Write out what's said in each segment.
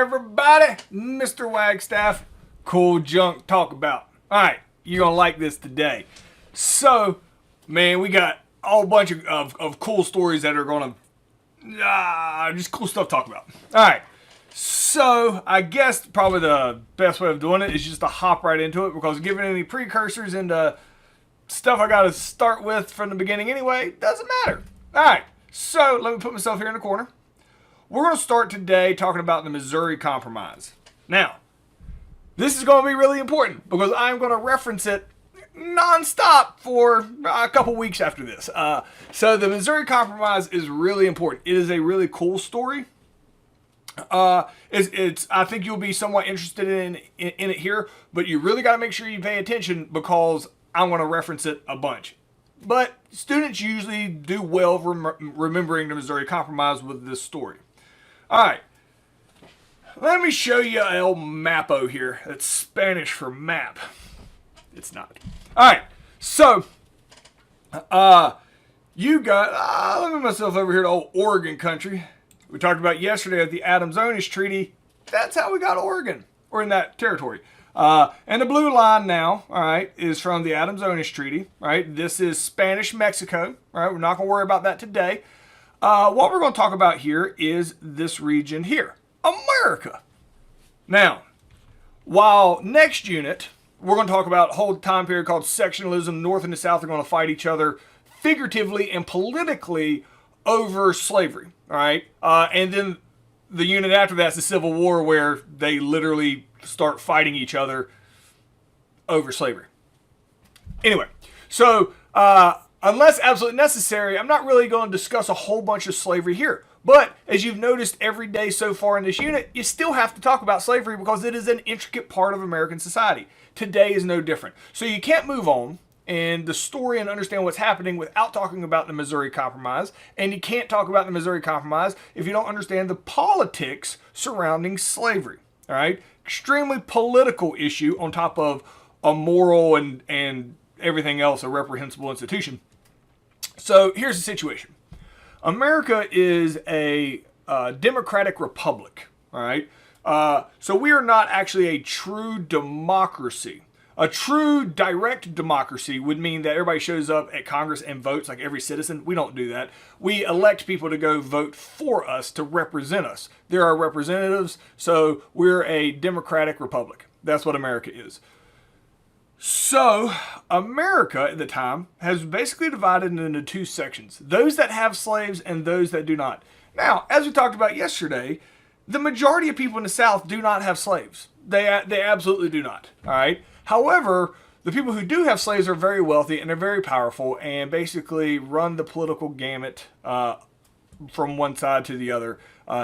everybody? Mr. Wagstaff. Cool junk to talk about. Alright, you're going to like this today. So, man, we got a whole bunch of cool stories that are going to... just cool stuff to talk about. Alright, so I guess probably the best way of doing it is just to hop right into it, because giving any precursors into stuff I got to start with from the beginning anyway, doesn't matter. Alright, so let me put myself here in the corner. We're going to start today talking about the Missouri Compromise. Now, this is going to be really important because I'm going to reference it non-stop for a couple weeks after this. So the Missouri Compromise is really important. It is a really cool story. I think you'll be somewhat interested in it here, but you really got to make sure you pay attention because I'm going to reference it a bunch. But students usually do well remembering the Missouri Compromise with this story. Alright, let me show you El Mapo here. That's Spanish for map. It's not. Alright, so, you got, let me move myself over here to old Oregon country. We talked about yesterday at the Adams-Onis Treaty. That's how we got Oregon, or in that territory. And the blue line now, alright, is from the Adams-Onis Treaty, right? This is Spanish Mexico, alright? We're not going to worry about that today. What we're going to talk about here is this region here, America. Now, while next unit, we're going to talk about a whole time period called sectionalism. North and the South are going to fight each other figuratively and politically over slavery, all right? And then the unit after that's the Civil War, where they literally start fighting each other over slavery. Anyway, so unless absolutely necessary, I'm not really going to discuss a whole bunch of slavery here. But as you've noticed every day so far in this unit, you still have to talk about slavery because it is an intricate part of American society. Today is no different. So you can't move on in the story and understand what's happening without talking about the Missouri Compromise. And you can't talk about the Missouri Compromise if you don't understand the politics surrounding slavery. All right? Extremely political issue on top of a moral and everything else, a reprehensible institution. So here's the situation. America is a democratic republic, all right? So we are not actually a true democracy. A true direct democracy would mean that everybody shows up at Congress and votes like every citizen. We don't do that. We elect people to go vote for us to represent us. They're our representatives, so we're a democratic republic. That's what America is. So, America at the time has basically divided into two sections. Those that have slaves and those that do not. Now, as we talked about yesterday, the majority of people in the South do not have slaves. They absolutely do not. All right. However, the people who do have slaves are very wealthy and they're very powerful and basically run the political gamut from one side to the other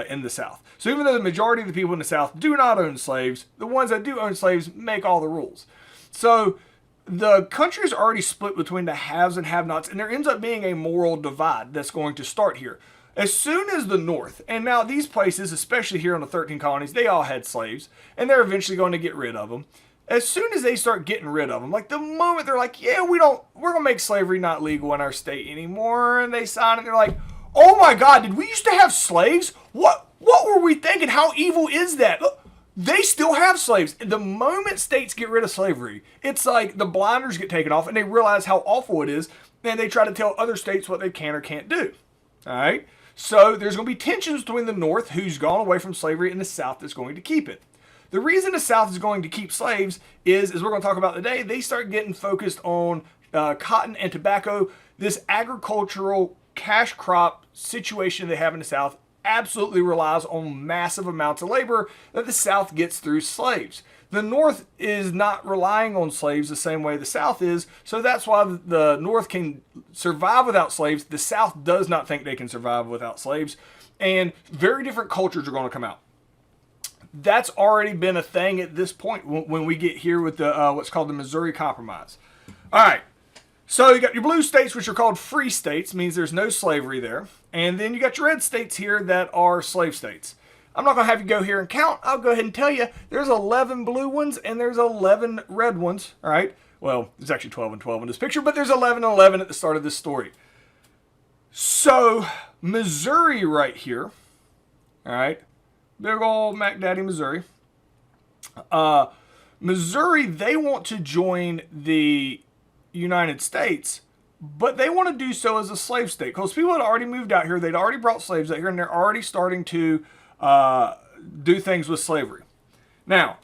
in the South. So even though the majority of the people in the South do not own slaves, the ones that do own slaves make all the rules. So the country is already split between the haves and have-nots, and there ends up being a moral divide that's going to start here. As soon as the North, and now these places, especially here on the 13 colonies, they all had slaves, and they're eventually going to get rid of them. As soon as they start getting rid of them, like the moment they're like, yeah, we're going to make slavery not legal in our state anymore, and they sign it, they're like, oh my God, did we used to have slaves? What were we thinking? How evil is that? Look, they still have slaves. The moment states get rid of slavery, it's like the blinders get taken off and they realize how awful it is, and they try to tell other states what they can or can't do. All right? So there's going to be tensions between the North, who's gone away from slavery, and the South that's going to keep it. The reason the South is going to keep slaves is, as we're going to talk about today, they start getting focused on cotton and tobacco. This agricultural cash crop situation they have in the South absolutely relies on massive amounts of labor that the South gets through slaves. The North is not relying on slaves the same way the South is, so that's why the North can survive without slaves. The South does not think they can survive without slaves, and very different cultures are going to come out. That's already been a thing at this point when we get here with the what's called the Missouri Compromise. All right. So you got your blue states, which are called free states, means there's no slavery there. And then you got your red states here that are slave states. I'm not going to have you go here and count. I'll go ahead and tell you there's 11 blue ones and there's 11 red ones. All right. Well, there's actually 12 and 12 in this picture, but there's 11 and 11 at the start of this story. So Missouri right here, all right, big old Mac Daddy, Missouri. Missouri, they want to join the United States, but they want to do so as a slave state because people had already moved out here. They'd already brought slaves out here, and they're already starting to do things with slavery. Now,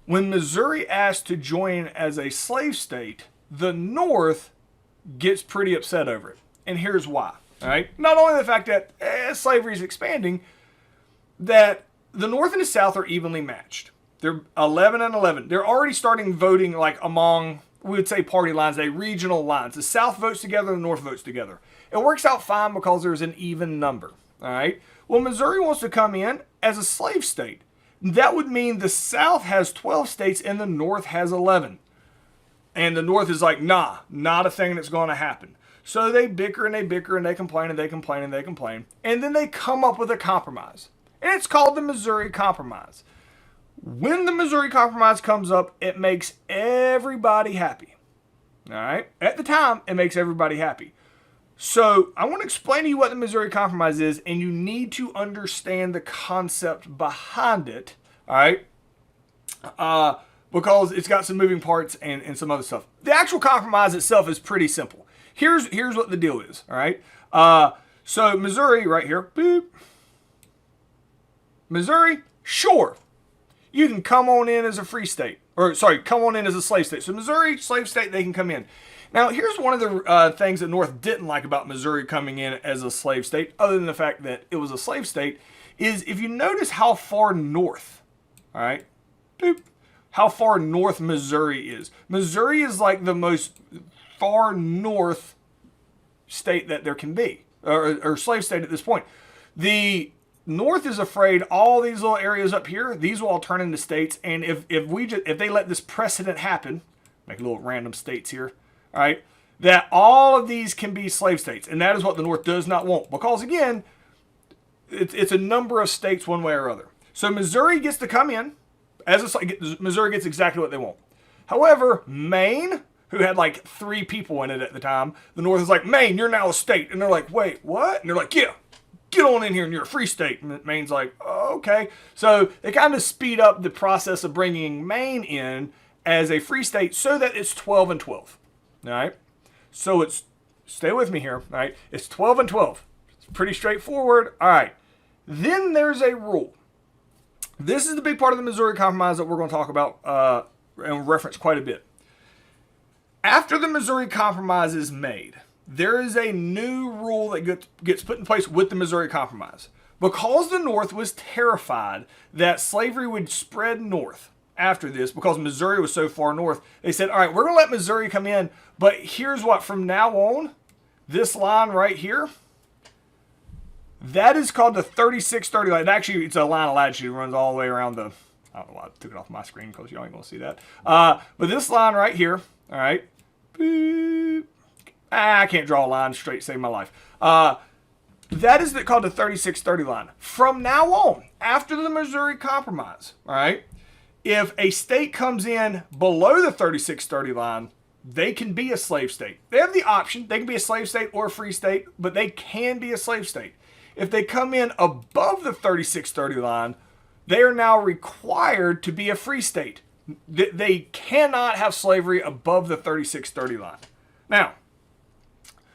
when Missouri asked to join as a slave state, the North gets pretty upset over it. And here's why. All right? Not only the fact that slavery is expanding, that the North and the South are evenly matched. They're 11 and 11. They're already starting voting like among, we would say, party lines, regional lines. The South votes together, the North votes together. It works out fine because there's an even number. All right? Well, Missouri wants to come in as a slave state. That would mean the South has 12 states and the North has 11. And the North is like, nah, not a thing that's going to happen. So they bicker and they bicker and they complain and they complain and they complain. And then they come up with a compromise. And it's called the Missouri Compromise. When the Missouri Compromise comes up, it makes everybody happy. All right? At the time, it makes everybody happy. So I want to explain to you what the Missouri Compromise is, and you need to understand the concept behind it. All right? Because it's got some moving parts and some other stuff. The actual compromise itself is pretty simple. Here's what the deal is. All right? So Missouri right here. Boop. Missouri, sure. You can come on in as a free state. Or, sorry, come on in as a slave state. So Missouri, slave state, they can come in. Now, here's one of the things that North didn't like about Missouri coming in as a slave state, other than the fact that it was a slave state, is if you notice how far north, all right, boop, how far north Missouri is. Missouri is like the most far north state that there can be, or slave state at this point. The North is afraid all these little areas up here, these will all turn into states, and if they let this precedent happen, make little random states here, all right, that all of these can be slave states, and that is what the North does not want, because again, it's a number of states one way or other. So Missouri gets to come in, Missouri gets exactly what they want. However, Maine, who had like 3 people in it at the time, the North is like, Maine, you're now a state, and they're like, wait, what? And they're like, yeah. Get on in here and you're a free state. And Maine's like, oh, okay. So they kind of speed up the process of bringing Maine in as a free state so that it's 12 and 12. All right. So it's, stay with me here. All right. It's 12 and 12. It's pretty straightforward. All right. Then there's a rule. This is the big part of the Missouri Compromise that we're going to talk about and reference quite a bit. After the Missouri Compromise is made, there is a new rule that gets put in place with the Missouri Compromise. Because the North was terrified that slavery would spread north after this, because Missouri was so far north, they said, all right, we're going to let Missouri come in, but here's what, from now on, this line right here, that is called the 3630 line. Actually, it's a line of latitude. It runs all the way around the, I don't know why I took it off my screen because you ain't going to see that. But this line right here, all right, boop. I can't draw a line straight, save my life. That is called the 3630 line. From now on, after the Missouri Compromise, all right, if a state comes in below the 3630 line, they can be a slave state. They have the option. They can be a slave state or a free state, but they can be a slave state. If they come in above the 3630 line, they are now required to be a free state. They cannot have slavery above the 3630 line. Now,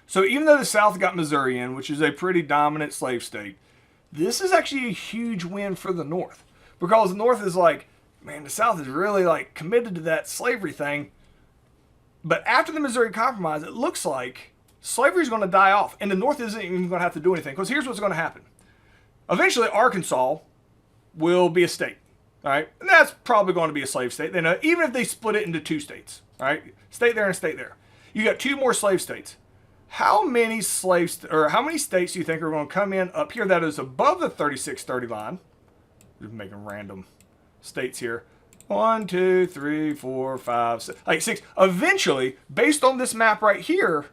so even though the South got Missouri in, which is a pretty dominant slave state, this is actually a huge win for the North. Because the North is like, man, the South is really like committed to that slavery thing. But after the Missouri Compromise, it looks like slavery is going to die off. And the North isn't even going to have to do anything. Because here's what's going to happen. Eventually, Arkansas will be a state. All right? And that's probably going to be a slave state. Then, even if they split it into 2 states. All right? State there and state there. You got 2 more slave states. How many states do you think are going to come in up here that is above the 3630 line? Just making random states here. 1, 2, 3, 4, 5, 6, like 6. Eventually, based on this map right here,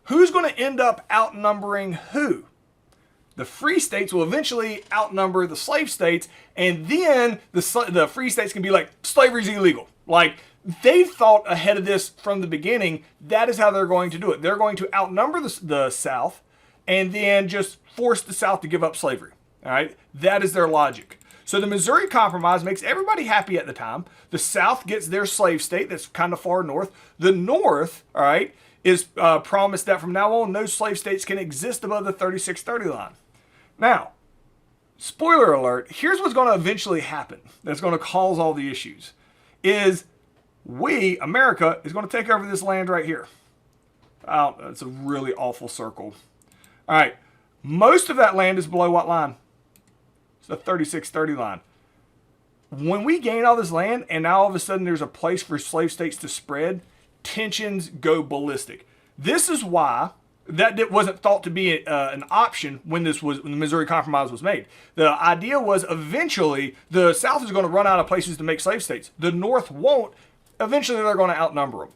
who's going to end up outnumbering who? The free states will eventually outnumber the slave states, and then the free states can be like, slavery's illegal. Like, they thought ahead of this from the beginning. That is how they're going to do it. They're going to outnumber the South and then just force the South to give up slavery. All right? That is their logic. So the Missouri Compromise makes everybody happy at the time. The South gets their slave state that's kind of far north. The North, all right, is promised that from now on, no slave states can exist above the 3630 line. Now, spoiler alert, here's what's going to eventually happen that's going to cause all the issues, is we, America, is going to take over this land right here. Oh, that's a really awful circle. All right, most of that land is below what line? It's the 3630 line. When we gain all this land and now all of a sudden there's a place for slave states to spread, tensions go ballistic. This is why that wasn't thought to be an option when the Missouri Compromise was made. The idea was eventually the South is going to run out of places to make slave states. The North won't. Eventually they're going to outnumber them.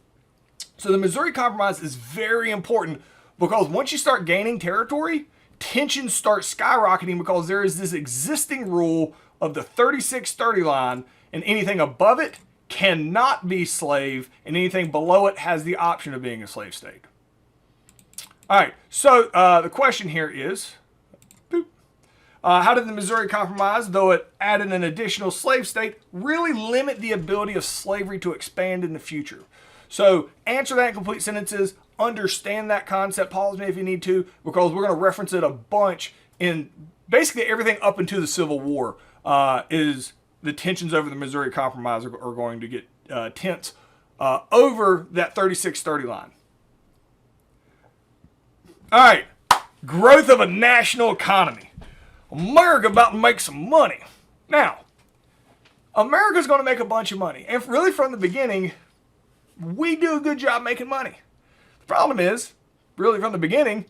So the Missouri Compromise is very important because once you start gaining territory, tensions start skyrocketing because there is this existing rule of the 3630 line, and anything above it cannot be slave, and anything below it has the option of being a slave state. All right, so the question here is, how did the Missouri Compromise, though it added an additional slave state, really limit the ability of slavery to expand in the future? So answer that in complete sentences, understand that concept, pause me if you need to, because we're going to reference it a bunch in basically everything up into the Civil War. Is the tensions over the Missouri Compromise are going to get tense over that 3630 line. All right, growth of a national economy. America about to make some money. Now, America's going to make a bunch of money. And really from the beginning, we do a good job making money. The problem is, really from the beginning,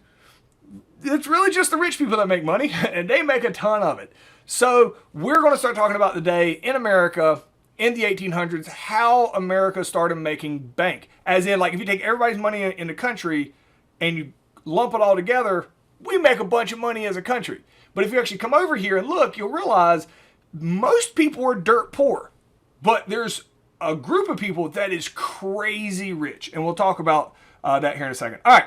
it's really just the rich people that make money, and they make a ton of it. So we're going to start talking about today in America, in the 1800s, how America started making bank. As in, like, if you take everybody's money in the country and you lump it all together, we make a bunch of money as a country. But if you actually come over here and look, you'll realize most people are dirt poor. But there's a group of people that is crazy rich. And we'll talk about that here in a second. All right.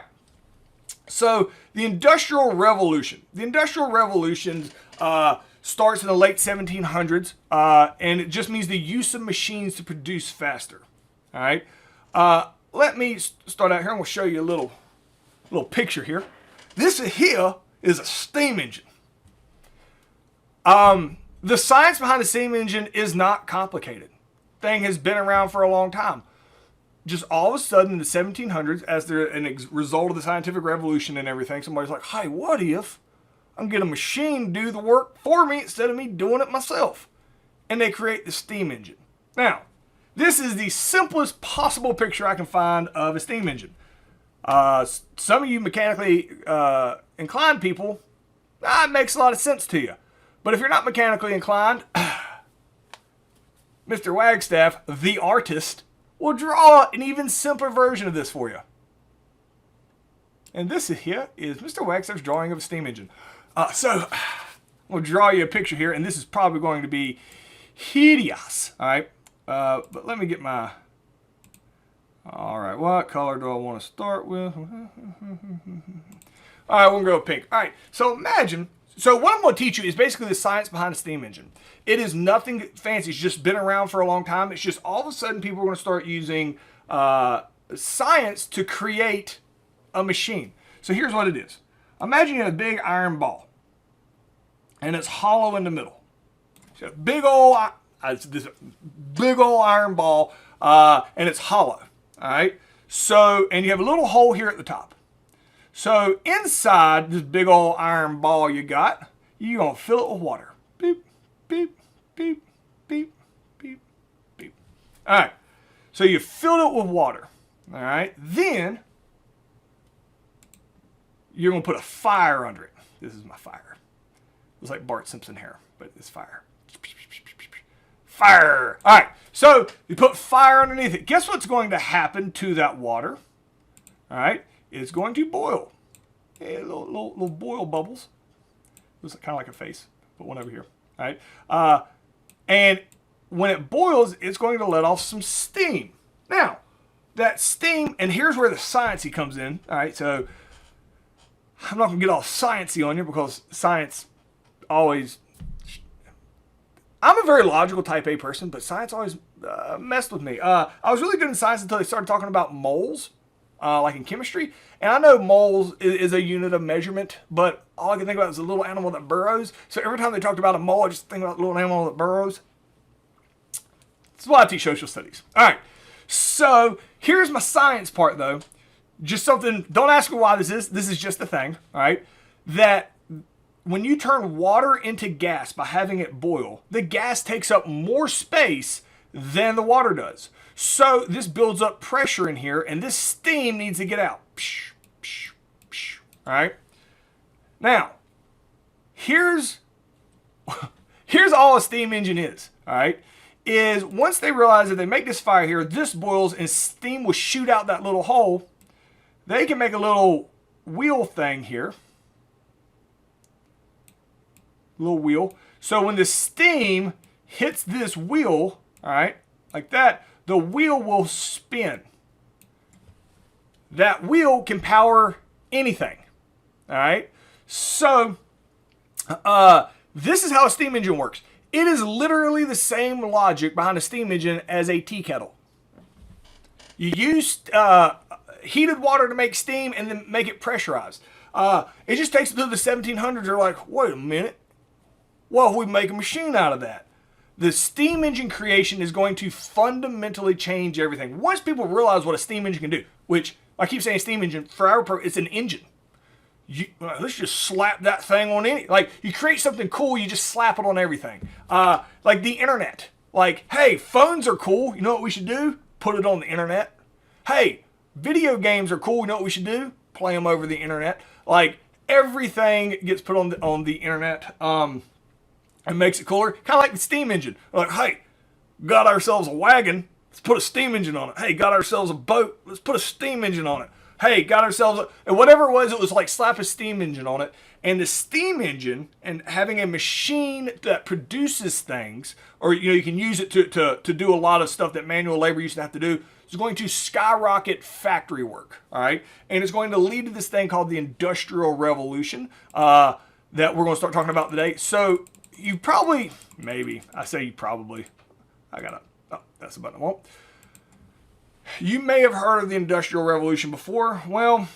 So the Industrial Revolution. The Industrial Revolution starts in the late 1700s. And it just means the use of machines to produce faster. All right. Let me start out here and we'll show you a little picture here. This here is a steam engine. The science behind the steam engine is not complicated. Thing has been around for a long time. Just all of a sudden in the 1700s, as a result of the scientific revolution and everything, somebody's like, hey, what if I can get a machine to do the work for me instead of me doing it myself? And they create the steam engine. Now, this is the simplest possible picture I can find of a steam engine. Some of you mechanically inclined people, it makes a lot of sense to you. But if you're not mechanically inclined, Mr. Wagstaff, the artist, will draw an even simpler version of this for you. And this here is Mr. Wagstaff's drawing of a steam engine. So we'll draw you a picture here, and this is probably going to be hideous. All right, but let me get my... All right, what color do I want to start with? All right, we're going to go with pink. All right, so imagine... So what I'm going to teach you is basically the science behind a steam engine. It is nothing fancy. It's just been around for a long time. It's just all of a sudden people are going to start using science to create a machine. So here's what it is. Imagine you have a big iron ball, and it's hollow in the middle. So big old iron ball, and it's hollow. All right. So, and you have a little hole here at the top. So inside this big old iron ball you got, you're going to fill it with water. Beep, beep, beep, beep, beep, beep. All right. So you filled it with water. All right. Then you're going to put a fire under it. This is my fire. It was like Bart Simpson hair, but it's fire. Fire. All right. So you put fire underneath it. Guess what's going to happen to that water? All right. It's going to boil. Hey, little boil bubbles. Looks kind of like a face. Put one over here. All right. And when it boils, it's going to let off some steam. Now, that steam, and here's where the sciencey comes in. All right. So I'm not going to get all sciencey on you because science always I'm a very logical type A person, but science always messed with me. I was really good in science until they started talking about moles, like in chemistry. And I know moles is a unit of measurement, but all I can think about is a little animal that burrows. So every time they talked about a mole, I just think about a little animal that burrows. This is why I teach social studies. All right. So here's my science part, though. Just something, don't ask me why this is. This is just the thing, all right? That when you turn water into gas by having it boil, the gas takes up more space than the water does. So this builds up pressure in here, and this steam needs to get out. Psh, psh, psh, all right? Now, here's all a steam engine is, all right? Is once they realize that they make this fire here, this boils and steam will shoot out that little hole, they can make a little wheel thing here. Little wheel. So when the steam hits this wheel, all right, like that, the wheel will spin. That wheel can power anything, all right? So this is how a steam engine works. It is literally the same logic behind a steam engine as a tea kettle. You use heated water to make steam and then make it pressurized. It just takes it through the 1700s. They're like, wait a minute. Well, we make a machine out of that. The steam engine creation is going to fundamentally change everything. Once people realize what a steam engine can do, which I keep saying steam engine, for our purpose, it's an engine. Let's just slap that thing on any, like you create something cool, you just slap it on everything. Like the internet. Like, hey, phones are cool. You know what we should do? Put it on the internet. Hey, video games are cool. You know what we should do? Play them over the internet. Like everything gets put on the internet. And makes it cooler. Kind of like the steam engine. Like, hey, got ourselves a wagon. Let's put a steam engine on it. Hey, got ourselves a boat. Let's put a steam engine on it. Hey, got ourselves and whatever it was like slap a steam engine on it. And the steam engine and having a machine that produces things, or you can use it to do a lot of stuff that manual labor used to have to do, is going to skyrocket factory work. All right, and it's going to lead to this thing called the Industrial Revolution that we're going to start talking about today. So you probably, maybe, I say you probably, oh, that's the button I want. You may have heard of the Industrial Revolution before. Well,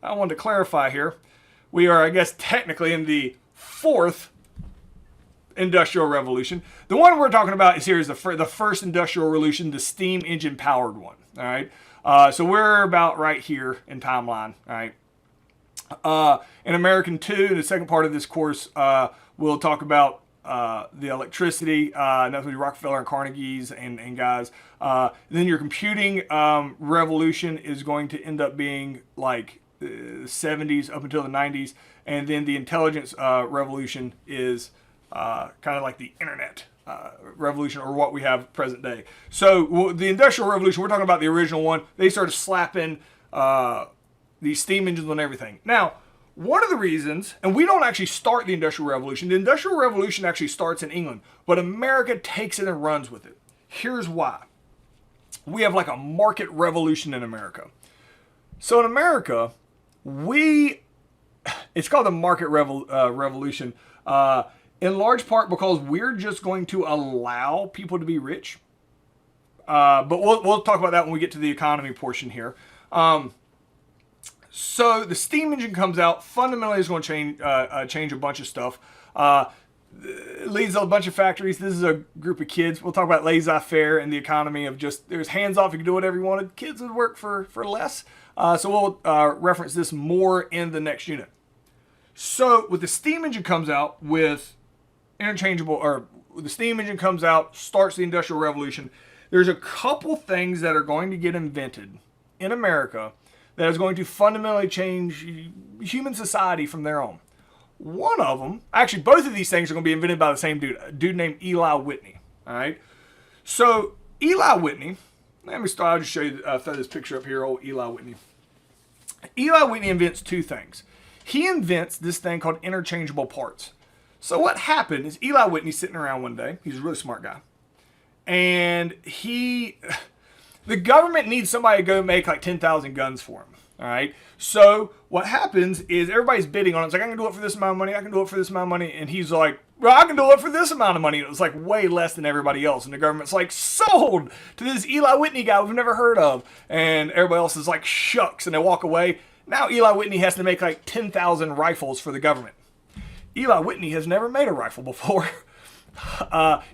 I wanted to clarify here. We are, I guess, technically in the fourth Industrial Revolution. The one we're talking about is here is the first Industrial Revolution, the steam engine powered one. All right. So we're about right here in timeline. All right. In American 2, the second part of this course, we'll talk about the electricity, and that's with Rockefeller and Carnegie's and guys. Then your computing revolution is going to end up being like the 70s up until the 90s. And then the intelligence revolution is kind of like the internet revolution, or what we have present day. So the Industrial Revolution, we're talking about the original one. They started slapping these steam engines on everything. Now, one of the reasons, and we don't actually start the Industrial Revolution. The Industrial Revolution actually starts in England, but America takes it and runs with it. Here's why. We have like a market revolution in America. So in America, it's called the market revolution, in large part because we're just going to allow people to be rich. But we'll talk about that when we get to the economy portion here. So the steam engine comes out, fundamentally is going to change a bunch of stuff. Leads to a bunch of factories. This is a group of kids. We'll talk about laissez-faire and the economy of just, there's hands off, you can do whatever you wanted. Kids would work for less. So we'll reference this more in the next unit. So with the steam engine comes out with interchangeable, or the steam engine comes out, starts the Industrial Revolution. There's a couple things that are going to get invented in America that is going to fundamentally change human society from there on. One of them, actually both of these things are going to be invented by the same dude, a dude named Eli Whitney. All right. So Eli Whitney, let me start. I'll just show you, throw this picture up here, old Eli Whitney. Eli Whitney invents two things. He invents this thing called interchangeable parts. So what happened is Eli Whitney sitting around one day. He's a really smart guy. And the government needs somebody to go make like 10,000 guns for him. All right. So what happens is everybody's bidding on it. It's like, I can do it for this amount of money. I can do it for this amount of money. And he's like, well, I can do it for this amount of money. And it was like way less than everybody else. And the government's like, sold to this Eli Whitney guy we've never heard of. And everybody else is like, shucks. And they walk away. Now Eli Whitney has to make like 10,000 rifles for the government. Eli Whitney has never made a rifle before.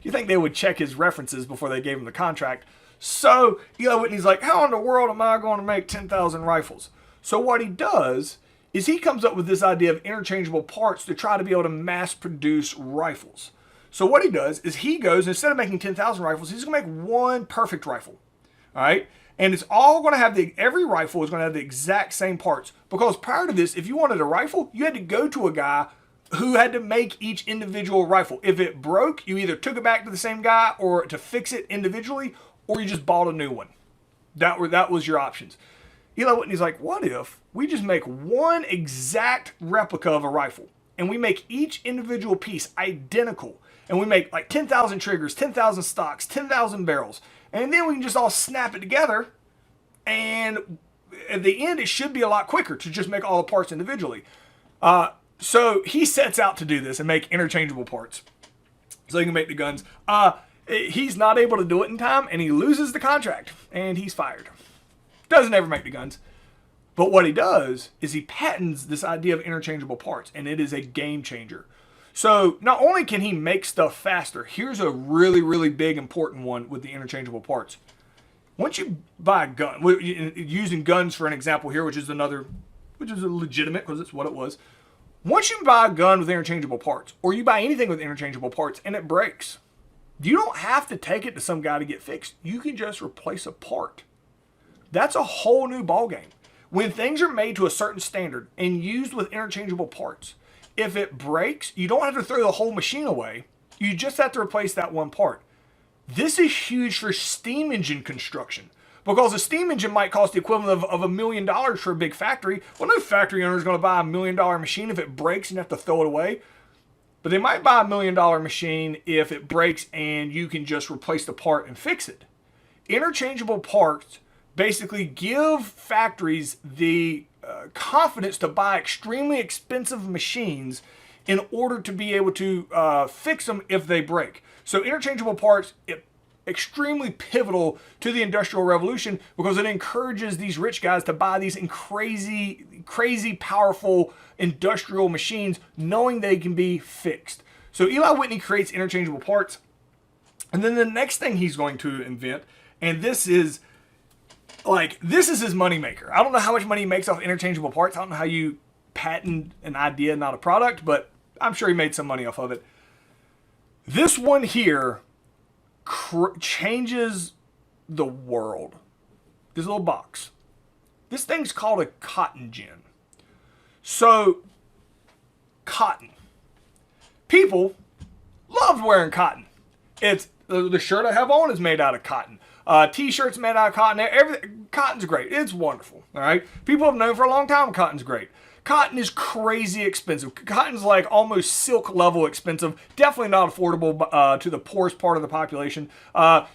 You think they would check his references before they gave him the contract. So Eli Whitney's like, how in the world am I going to make 10,000 rifles? So what he does is he comes up with this idea of interchangeable parts to try to be able to mass produce rifles. So what he does is he goes, instead of making 10,000 rifles, he's going to make one perfect rifle. All right? And it's all going to have every rifle is going to have the exact same parts. Because prior to this, if you wanted a rifle, you had to go to a guy who had to make each individual rifle. If it broke, you either took it back to the same guy or to fix it individually, or you just bought a new one. That was your options. Eli Whitney's like, what if we just make one exact replica of a rifle and we make each individual piece identical, and we make like 10,000 triggers, 10,000 stocks, 10,000 barrels, and then we can just all snap it together, and at the end it should be a lot quicker to just make all the parts individually. So he sets out to do this and make interchangeable parts so he can make the guns. He's not able to do it in time, and he loses the contract, and he's fired. Doesn't ever make the guns. But what he does is he patents this idea of interchangeable parts, and it is a game changer. So not only can he make stuff faster, here's a really, really big important one with the interchangeable parts. Once you buy a gun, using guns for an example here, which is legitimate because it's what it was. Once you buy a gun with interchangeable parts, or you buy anything with interchangeable parts and it breaks, you don't have to take it to some guy to get fixed. You can just replace a part. That's a whole new ballgame. When things are made to a certain standard and used with interchangeable parts, if it breaks, you don't have to throw the whole machine away. You just have to replace that one part. This is huge for steam engine construction, because a steam engine might cost the equivalent of $1 million for a big factory. Well, no factory owner is going to buy $1 million machine if it breaks and you have to throw it away. But they might buy $1 million machine if it breaks and you can just replace the part and fix it. Interchangeable parts basically give factories the confidence to buy extremely expensive machines in order to be able to fix them if they break. So interchangeable parts, extremely pivotal to the Industrial Revolution, because it encourages these rich guys to buy these crazy powerful industrial machines, knowing they can be fixed. So Eli Whitney creates interchangeable parts, and then the next thing he's going to invent, and this is his moneymaker. I don't know how much money he makes off interchangeable parts. I don't know how you patent an idea, not a product, but I'm sure he made some money off of it. This one here changes the world. This little box. This thing's called a cotton gin. So, cotton. People loved wearing cotton. It's the shirt I have on is made out of cotton. T-shirts made out of cotton. Everything. Cotton's great. It's wonderful. All right. People have known for a long time cotton's great. Cotton is crazy expensive. Cotton's like almost silk level expensive. Definitely not affordable to the poorest part of the population.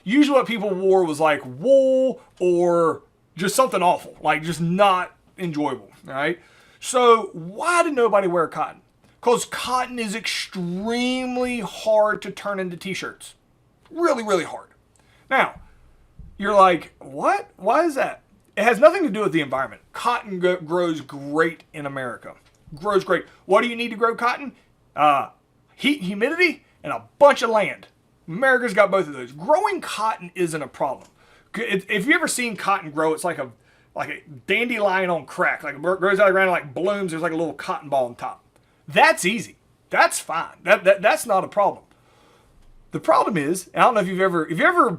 Usually what people wore was like wool or just something awful, like just not enjoyable. All right. So why did nobody wear cotton? Because cotton is extremely hard to turn into t-shirts. Really, really hard. Now, you're like, what? Why is that? It has nothing to do with the environment. Cotton grows great in America. Grows great. What do you need to grow cotton? Heat, humidity, and a bunch of land. America's got both of those. Growing cotton isn't a problem. If you've ever seen cotton grow, it's like a dandelion on crack. Like it grows out of the ground, like blooms. There's like a little cotton ball on top. That's easy. That's fine. That's not a problem. The problem is, I don't know if you've ever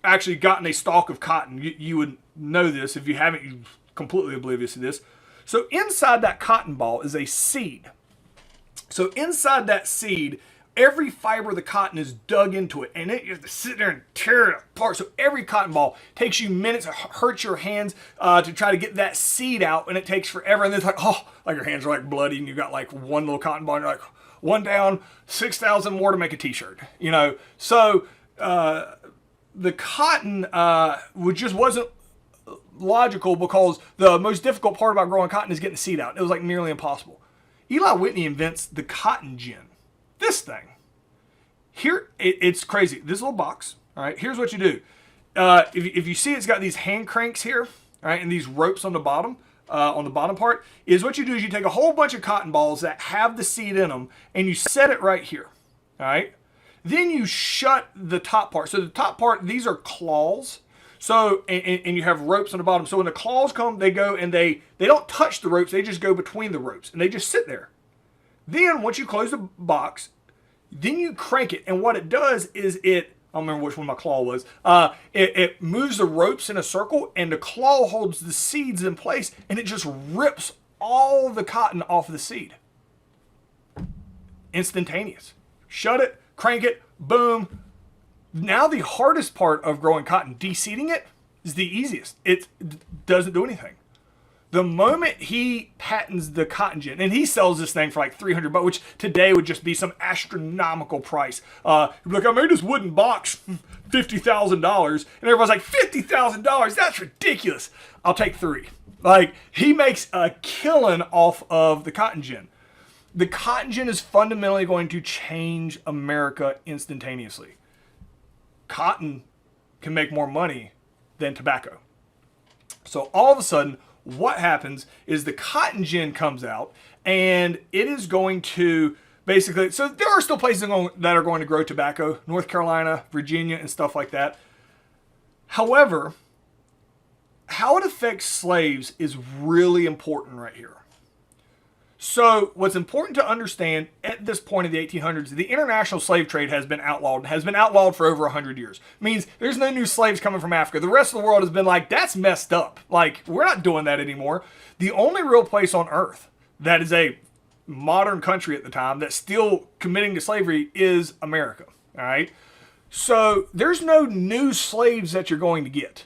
actually gotten a stalk of cotton. You would know this. If you haven't, you're completely oblivious to this. So inside that cotton ball is a seed. So inside that seed, every fiber of the cotton is dug into it, and you have to sit there and tear it apart. So every cotton ball takes you minutes. It hurts your hands to try to get that seed out, and it takes forever. And then it's like your hands are like bloody, and you got like one little cotton ball, and you're like, one down, 6,000 more to make a t-shirt. So the cotton just wasn't logical because the most difficult part about growing cotton is getting the seed out. It was like nearly impossible. Eli Whitney invents the cotton gin. This thing. Here, it's crazy. This little box, all right, here's what you do. If you see it's got these hand cranks here, all right, and these ropes on the bottom part, is what you do is you take a whole bunch of cotton balls that have the seed in them, and you set it right here, all right? Then you shut the top part. So the top part, these are claws. So, and you have ropes on the bottom. So when the claws come, they go and they don't touch the ropes. They just go between the ropes and they just sit there. Then once you close the box, then you crank it. And what it does is I don't remember which one my claw was. It moves the ropes in a circle and the claw holds the seeds in place and it just rips all the cotton off of the seed. Instantaneous. Shut it, crank it, boom. Now the hardest part of growing cotton, de-seeding it, is the easiest. It doesn't do anything. The moment he patents the cotton gin, and he sells this thing for like $300, which today would just be some astronomical price. Look, I made this wooden box, $50,000, and everybody's like, $50,000? That's ridiculous. I'll take 3. Like, he makes a killing off of the cotton gin. The cotton gin is fundamentally going to change America instantaneously. Cotton can make more money than tobacco. So all of a sudden, what happens is the cotton gin comes out and it is going to basically, so there are still places that are going to grow tobacco, North Carolina, Virginia, and stuff like that. However, how it affects slaves is really important right here. So what's important to understand at this point of the 1800s, the international slave trade has been outlawed and has been outlawed for over 100 years. It means there's no new slaves coming from Africa. The rest of the world has been like, that's messed up. Like, we're not doing that anymore. The only real place on earth that is a modern country at the time that's still committing to slavery is America. All right. So there's no new slaves that you're going to get.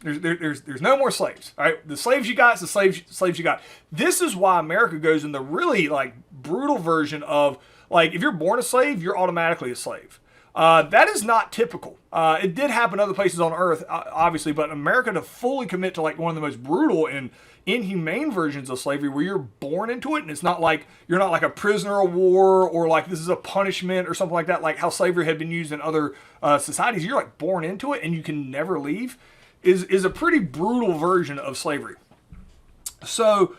There's no more slaves. All right, the slaves you got is the slaves you got. This is why America goes in the really like brutal version of like if you're born a slave, you're automatically a slave. That is not typical. It did happen other places on Earth, obviously, but America to fully commit to like one of the most brutal and inhumane versions of slavery, where you're born into it, and it's not like you're not like a prisoner of war or like this is a punishment or something like that, like how slavery had been used in other societies. You're like born into it and you can never leave. Is a pretty brutal version of slavery. So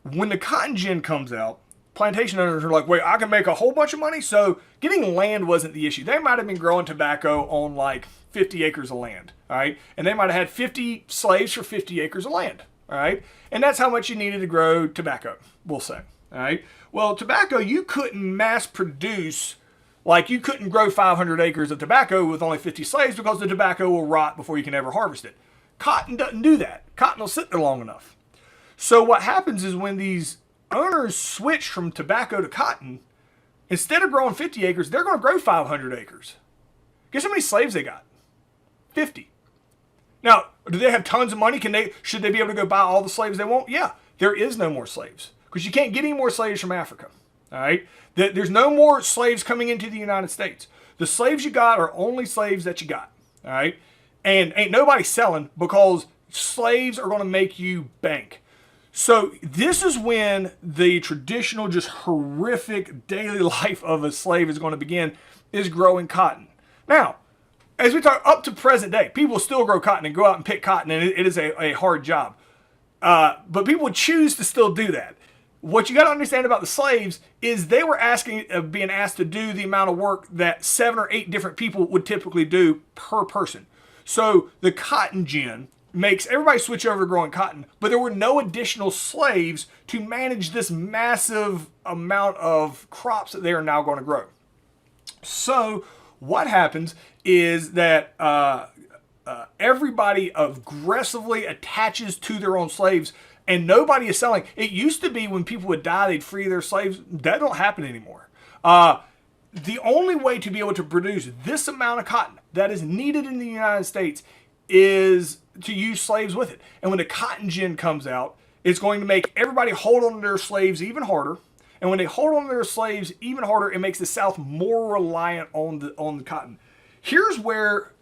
when the cotton gin comes out, plantation owners are like, wait, I can make a whole bunch of money? So getting land wasn't the issue. They might have been growing tobacco on like 50 acres of land, all right? And they might have had 50 slaves for 50 acres of land, all right? And that's how much you needed to grow tobacco, we'll say, all right? Well, tobacco, you couldn't mass produce. Like, you couldn't grow 500 acres of tobacco with only 50 slaves because the tobacco will rot before you can ever harvest it. Cotton doesn't do that. Cotton will sit there long enough. So what happens is when these owners switch from tobacco to cotton, instead of growing 50 acres, they're going to grow 500 acres. Guess how many slaves they got? 50. Now, do they have tons of money? Should they be able to go buy all the slaves they want? Yeah, there is no more slaves because you can't get any more slaves from Africa. All right, there's no more slaves coming into the United States. The slaves you got are only slaves that you got. All right, and ain't nobody selling because slaves are going to make you bank. So this is when the traditional, just horrific daily life of a slave is going to begin, is growing cotton. Now, as we talk up to present day, people still grow cotton and go out and pick cotton, and it is a hard job. But people choose to still do that. What you got to understand about the slaves is they were being asked to do the amount of work that 7 or 8 different people would typically do per person. So the cotton gin makes everybody switch over to growing cotton, but there were no additional slaves to manage this massive amount of crops that they are now going to grow. So what happens is that everybody aggressively attaches to their own slaves. And nobody is selling. It used to be when people would die, they'd free their slaves. That don't happen anymore. The only way to be able to produce this amount of cotton that is needed in the United States is to use slaves with it. And when the cotton gin comes out, it's going to make everybody hold on to their slaves even harder. And when they hold on to their slaves even harder, it makes the South more reliant on the cotton. Here's where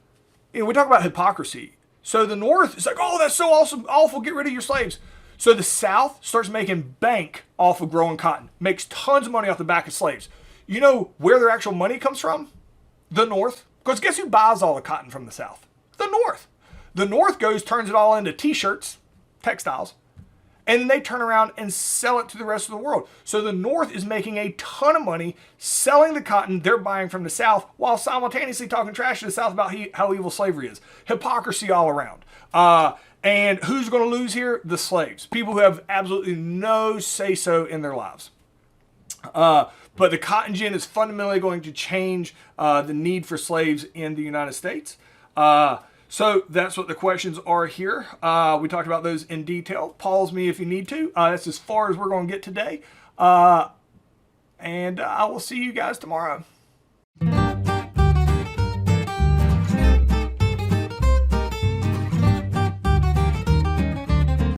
we talk about hypocrisy. So the North is like, oh, that's so awesome, awful, get rid of your slaves. So the South starts making bank off of growing cotton, makes tons of money off the back of slaves. You know where their actual money comes from? The North. Because guess who buys all the cotton from the South? The North. The North turns it all into t-shirts, textiles, and then they turn around and sell it to the rest of the world. So the North is making a ton of money selling the cotton they're buying from the South while simultaneously talking trash to the South about how evil slavery is. Hypocrisy all around. And who's going to lose here? The slaves. People who have absolutely no say-so in their lives. But the cotton gin is fundamentally going to change the need for slaves in the United States. So that's what the questions are here. We talked about those in detail. Pause me if you need to. That's as far as we're going to get today. And I will see you guys tomorrow.